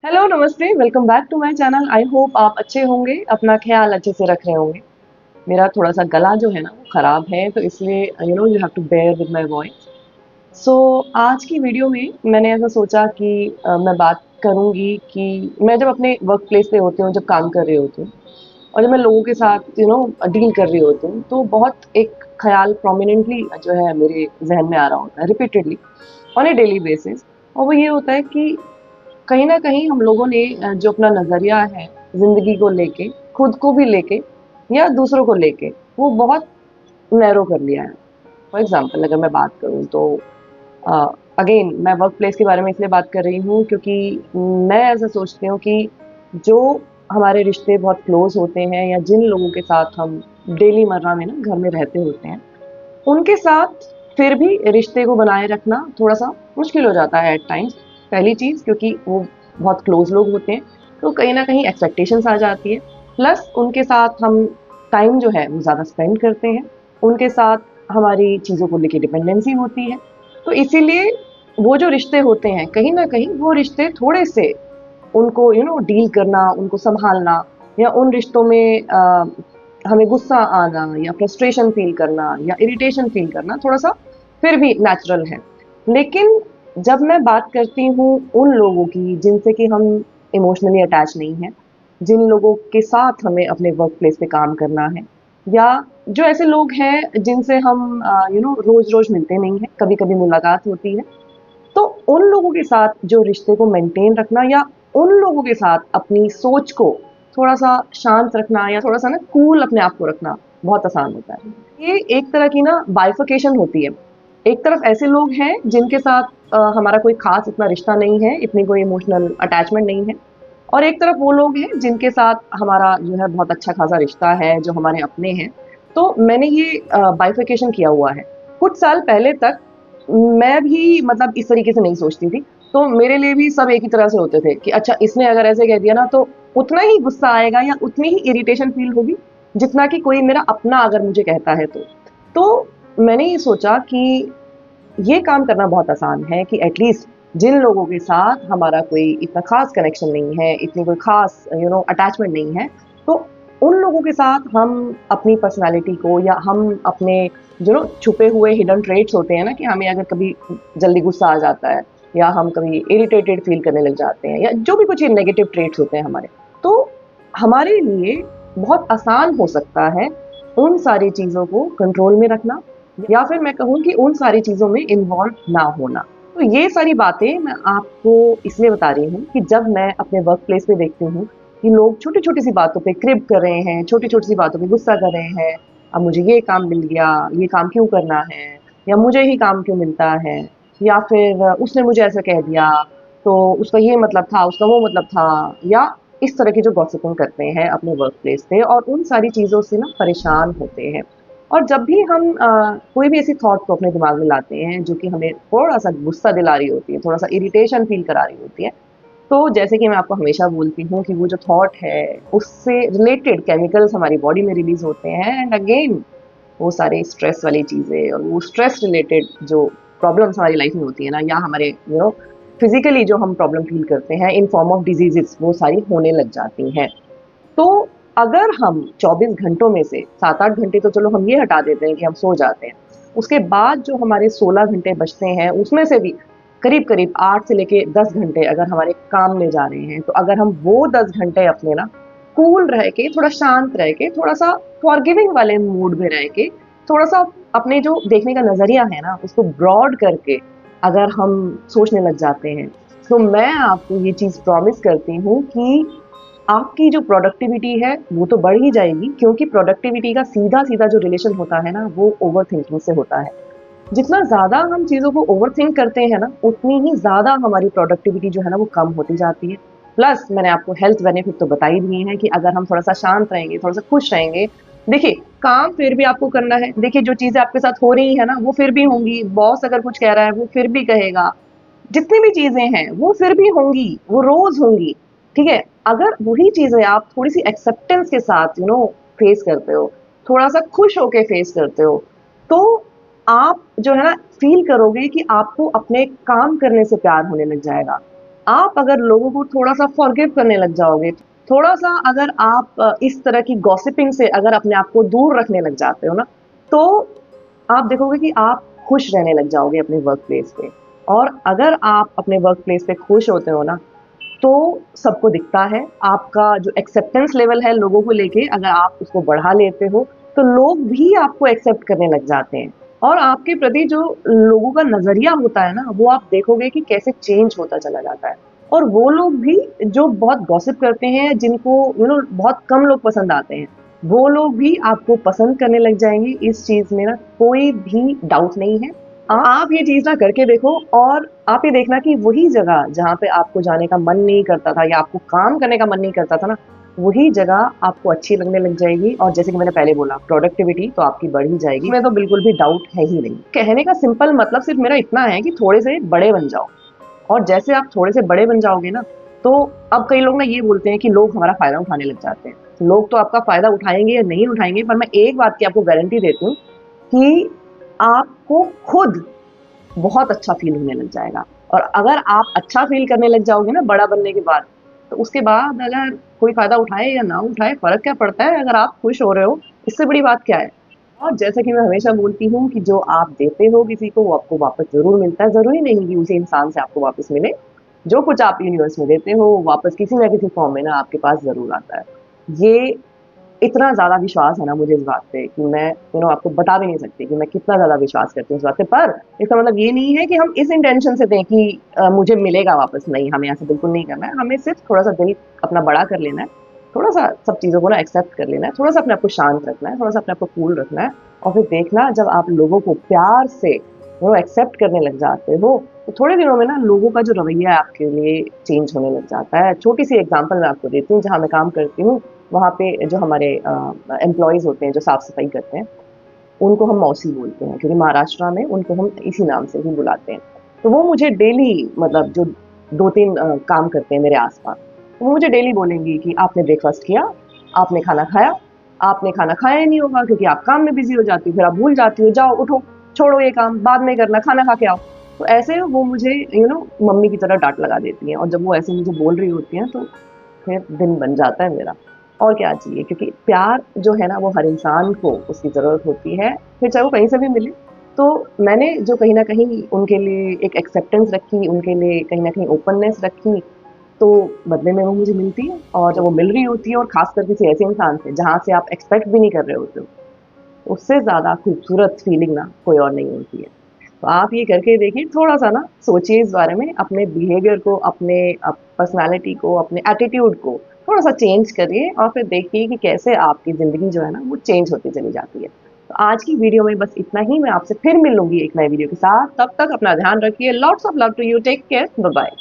Hello namaste welcome back to my channel. I hope आप अच्छे होंगे, अपना ख्याल अच्छे से रख रहे होंगे। मेरा थोड़ा सा गला जो है ना वो ख़राब है, तो इसलिए you have to bear with my voice. So आज की वीडियो में मैंने ऐसा सोचा कि मैं बात करूंगी कि मैं जब अपने वर्क प्लेस पे होती हूँ, जब काम कर रही होती हूँ और जब मैं लोगों के साथ डील कर रही होती हूँ, तो बहुत एक ख्याल प्रोमिनेंटली जो है मेरे जहन में आ रहा होता है repeatedly on A daily basis. और वो ये होता है कि कहीं न कहीं हम लोगों ने जो अपना नज़रिया है ज़िंदगी को लेके, खुद को भी लेके या दूसरों को लेके, वो बहुत नैरो कर लिया है। फॉर एग्ज़ाम्पल अगर मैं बात करूँ तो अ, अगेन मैं वर्क प्लेस के बारे में इसलिए बात कर रही हूँ क्योंकि मैं ऐसा सोचती हूँ कि जो हमारे रिश्ते बहुत क्लोज़ होते हैं या जिन लोगों के साथ हम डेली मर्रा में ना घर में रहते होते हैं, उनके साथ फिर भी रिश्ते को बनाए रखना थोड़ा-सा मुश्किल हो जाता है एट टाइम्स। पहली चीज़ क्योंकि वो बहुत क्लोज़ लोग होते हैं, तो कहीं न कहीं एक्सपेक्टेशंस आ जाती है। प्लस उनके साथ हम टाइम जो है वो ज़्यादा स्पेंड करते हैं, उनके साथ हमारी चीज़ों को लेके डिपेंडेंसी होती है। तो इसीलिए वो जो रिश्ते होते हैं, कहीं न कहीं वो रिश्ते थोड़े-से उनको डील करना, उनको सँभालना या उन रिश्तों में हमें गुस्सा आना या फ्रस्ट्रेशन फ़ील करना या इरिटेशन फ़ील करना थोड़ा-सा फिर भी नेचुरल है। लेकिन जब मैं बात करती हूँ उन लोगों की जिनसे कि हम इमोशनली अटैच नहीं हैं, जिन लोगों के साथ हमें अपने वर्क प्लेस पे काम करना है या जो ऐसे लोग हैं जिनसे हम रोज़-रोज़ मिलते नहीं हैं, कभी-कभी मुलाकात होती है। तो उन लोगों के साथ जो रिश्ते को मेंटेन रखना या उन लोगों के साथ अपनी सोच को थोड़ा-सा शांत रखना या थोड़ा-सा ना कूल अपने आप को रखना बहुत आसान होता है। ये एक तरह की ना बाइफरकेशन होती है। एक तरफ ऐसे लोग हैं जिनके साथ हमारा कोई ख़ास इतना रिश्ता नहीं है, इतनी कोई इमोशनल अटैचमेंट नहीं है और एक तरफ वो लोग हैं जिनके साथ हमारा जो है बहुत अच्छा ख़ासा रिश्ता है, जो हमारे अपने हैं। तो मैंने ये बाइफरकेशन किया हुआ है। कुछ साल पहले तक मैं भी मतलब इस तरीके से नहीं सोचती थी। तो मेरे लिए भी सब एक ही तरह से होते थे कि अच्छा इसने अगर ऐसे कह दिया ना तो उतना ही गुस्सा आएगा या उतनी ही इरिटेशन फ़ील होगी, जितना कि कोई मेरा अपना अगर मुझे कहता है तो। तो मैंने ये सोचा कि ये काम करना बहुत आसान है कि एटलीस्ट जिन लोगों के साथ हमारा कोई इतना ख़ास कनेक्शन नहीं है, इतनी कोई ख़ास अटैचमेंट नहीं है, तो उन लोगों के साथ हम अपनी पर्सनैलिटी को या हम अपने छुपे हुए हिडन ट्रेट्स होते हैं ना कि हमें अगर कभी जल्दी गुस्सा आ जाता है या हम कभी इरिटेटेड फ़ील करने लग जाते हैं या जो भी कुछ ये नेगेटिव ट्रेट्स होते हैं हमारे, तो हमारे लिए बहुत आसान हो सकता है उन सारी चीज़ों को कंट्रोल में रखना या फिर मैं कहूँ कि उन सारी चीज़ों में इन्वॉल्व ना होना। तो ये सारी बातें मैं आपको इसलिए बता रही हूँ कि जब मैं अपने वर्क प्लेस पे देखती हूँ कि लोग छोटी-छोटी सी बातों पे क्रिप कर रहे हैं, छोटी-छोटी सी बातों पे गुस्सा कर रहे हैं, अब मुझे ये काम मिल गया, ये काम क्यों करना है या मुझे ही काम क्यों मिलता है या फिर उसने मुझे ऐसा कह दिया, तो उसका ये मतलब था, उसका वो मतलब था या इस तरह की जो गॉसिपिंग करते हैं अपने वर्क प्लेस पे और उन सारी चीज़ों से ना परेशान होते हैं। और जब भी हम कोई भी ऐसी थॉट को अपने दिमाग में लाते हैं जो कि हमें थोड़ा-सा गुस्सा दिला रही होती है, थोड़ा-सा इरिटेशन फ़ील करा रही होती है, तो जैसे कि मैं आपको हमेशा बोलती हूँ कि वो जो थॉट है, उससे रिलेटेड केमिकल्स हमारी बॉडी में रिलीज़ होते हैं एंड अगेन वो सारे स्ट्रेस वाली चीज़ें और वो स्ट्रेस रिलेटेड जो प्रॉब्लम्स हमारी लाइफ़ में होती है ना या हमारे फिज़िकली जो हम प्रॉब्लम फ़ील करते हैं इन फॉर्म ऑफ डिज़ीज़ेज़ वो सारी होने लग जाती हैं। तो अगर हम 24 घंटों में से 7-8 घंटे तो चलो हम ये हटा देते हैं कि हम सो जाते हैं। उसके बाद जो हमारे 16 घंटे बचते हैं, उसमें से भी करीब-करीब 8 से लेके 10 घंटे अगर हमारे काम में जा रहे हैं, तो अगर हम वो 10 घंटे अपने ना कूल रह के, थोड़ा शांत रह के, थोड़ा-सा फ़ॉरगिविंग वाले मूड में रह के, थोड़ा-सा अपने जो देखने का नज़रिया है ना, उसको ब्रॉड करके अगर हम सोचने लग जाते हैं, तो मैं आपको ये चीज़ प्रॉमिस करती हूँ कि आपकी जो प्रोडक्टिविटी है, वो तो बढ़ ही जाएगी क्योंकि प्रोडक्टिविटी का सीधा-सीधा जो रिलेशन होता है ना, वो ओवरथिंकिंग से होता है। जितना ज़्यादा हम चीज़ों को ओवरथिंक करते हैं ना, उतनी ही ज़्यादा हमारी प्रोडक्टिविटी जो है ना, वो कम होती जाती है। प्लस मैंने आपको हेल्थ बेनिफिट तो बता ही दिए हैं कि अगर हम थोड़ा-सा शांत रहेंगे, थोड़ा-सा खुश रहेंगे देखिए, काम फिर भी आपको करना है। देखिए, जो चीज़ें आपके साथ हो रही हैं ना, वो फिर भी होंगी। बॉस अगर कुछ कह रहा है, वो फिर भी कहेगा। जितनी भी चीज़ें हैं, वो फिर भी होंगी, वो रोज़ होंगी, ठीक है? अगर वही चीज़ें आप थोड़ी-सी एक्सेप्टेंस के साथ फेस करते हो, थोड़ा-सा खुश होके फेस करते हो, तो आप जो है ना फ़ील करोगे कि आपको अपने काम करने से प्यार होने लग जाएगा। आप अगर लोगों को थोड़ा-सा फ़ॉरगिव करने लग जाओगे, थोड़ा-सा अगर आप इस तरह की गॉसिपिंग से अगर अपने आप को दूर रखने लग जाते हो ना, तो आप देखोगे कि आप खुश रहने लग जाओगे अपने वर्क प्लेस पे। और अगर आप अपने वर्क प्लेस पे खुश होते हो ना, तो सबको दिखता है, आपका जो एक्सेप्टेंस लेवल है लोगों को लेके अगर आप उसको बढ़ा लेते हो, तो लोग भी आपको एक्सेप्ट करने लग जाते हैं। और आपके प्रति जो लोगों का नज़रिया होता है ना, वो आप देखोगे कि कैसे चेंज होता चला जाता है। और वो लोग भी जो बहुत गॉसिप करते हैं, जिनको बहुत कम लोग पसंद आते हैं, वो लोग भी आपको पसंद करने लग जाएँगे। इस चीज़ में ना कोई भी डाउट नहीं है। आप ये चीज़ ना करके देखो और आप ये देखना कि वही जगह जहाँ पे आपको जाने का मन नहीं करता था या आपको काम करने का मन नहीं करता था ना, वही जगह आपको अच्छी लगने लग जाएगी। और जैसे कि मैंने पहले बोला, प्रोडक्टिविटी तो आपकी बढ़ ही जाएगी, इसमें तो बिल्कुल भी डाउट है ही नहीं। कहने का सिंपल मतलब सिर्फ मेरा इतना है कि थोड़े से बड़े बन जाओ। और जैसे आप थोड़े से बड़े बन जाओगे ना, तो अब कई लोग ना ये बोलते हैं कि लोग हमारा फ़ायदा उठाने लग जाते हैं। लोग तो आपका फ़ायदा उठाएँगे या नहीं उठाएँगे, पर मैं एक बात की आपको गारंटी देती हूँ कि आपको खुद बहुत अच्छा फ़ील होने लग जाएगा। और अगर आप अच्छा फ़ील करने लग जाओगे ना बड़ा बनने के बाद, तो उसके बाद अगर कोई फ़ायदा उठाए या ना उठाए, फ़र्क क्या पड़ता है अगर आप खुश हो रहे हो, इससे बड़ी बात क्या है? और जैसा कि मैं हमेशा बोलती हूँ कि जो आप देते हो किसी को, वो आपको वापस ज़रूर मिलता है। ज़रूरी नहीं कि उसी इंसान से आपको वापस मिले। जो कुछ आप यूनिवर्स में देते हो, वो वापस किसी न किसी फ़ॉर्म में ना आपके पास ज़रूर आता है। ये इतना ज़्यादा विश्वास है ना मुझे इस बात पे कि मैं आपको बता भी नहीं सकती कि मैं कितना ज़्यादा विश्वास करती हूँ इस बात पे। पर इसका मतलब ये नहीं है कि हम इस इंटेंशन से दें कि मुझे मिलेगा वापस, नहीं, हमें ऐसा बिल्कुल नहीं करना है। हमें सिर्फ़ थोड़ा-सा दिल अपना बड़ा कर लेना है, थोड़ा-सा सब चीज़ों को ना एक्सेप्ट कर लेना है, थोड़ा-सा अपने आप को शांत रखना है, थोड़ा-सा अपने आप को कूल रखना है। और फिर देखना जब आप लोगों को प्यार से एक्सेप्ट करने लग जाते हो, तो थोड़े दिनों में ना लोगों का जो रवैया है आपके लिए चेंज होने लग जाता है। छोटी-सी एग्ज़ाम्पल मैं आपको देती हूँ, जहाँ मैं काम करती हूँ, वहाँ पे जो हमारे एम्प्लॉइज़ होते हैं, जो साफ-सफाई करते हैं, उनको हम मौसी बोलते हैं, क्योंकि महाराष्ट्र में उनको हम इसी नाम से ही बुलाते हैं। तो वो मुझे डेली, मतलब जो 2-3 काम करते हैं मेरे आस-पास, तो वो मुझे डेली बोलेंगी कि आपने ब्रेकफ़ास्ट किया? आपने खाना खाया? आपने खाना खाया ही नहीं होगा क्योंकि आप काम में बिज़ी हो जाती हो, फिर आप भूल जाती हो, जाओ उठो, छोड़ो ये काम, बाद में करना, खाना खा के आओ। तो ऐसे वो मुझे मम्मी की तरह डाँट लगा देती हैं। और जब वो ऐसे मुझे बोल रही होती हैं, तो फिर दिन बन जाता है मेरा। और क्या चाहिए, क्योंकि प्यार जो है ना वो हर इंसान को उसकी ज़रूरत होती है, फिर चाहे वो कहीं से भी मिले। तो मैंने जो कहीं न कहीं उनके लिए एक एक्सेप्टेंस रखी, उनके लिए कहीं न कहीं ओपननेस रखी, तो बदले में वो मुझे मिलती है। और जब वो मिल रही होती है, और ख़ासकर किसी ऐसे इंसान से जहाँ से आप एक्सपेक्ट भी नहीं कर रहे होते हो, उससे ज़्यादा खूबसूरत फीलिंग ना कोई और नहीं होती है। तो आप ये करके देखिए, थोड़ा-सा ना सोचिए इस बारे में, अपने बिहेवियर को, अपने पर्सनैलिटी को, अपने एटीट्यूड को थोड़ा-सा चेंज करिए और फिर देखिए कि कैसे आपकी ज़िंदगी जो है ना वो चेंज होती चली जाती है। तो आज की वीडियो में बस इतना ही। मैं आपसे फिर मिलूँगी एक नए वीडियो के साथ। तब तक अपना ध्यान रखिए। Lots of love to you. Take care. Bye-bye.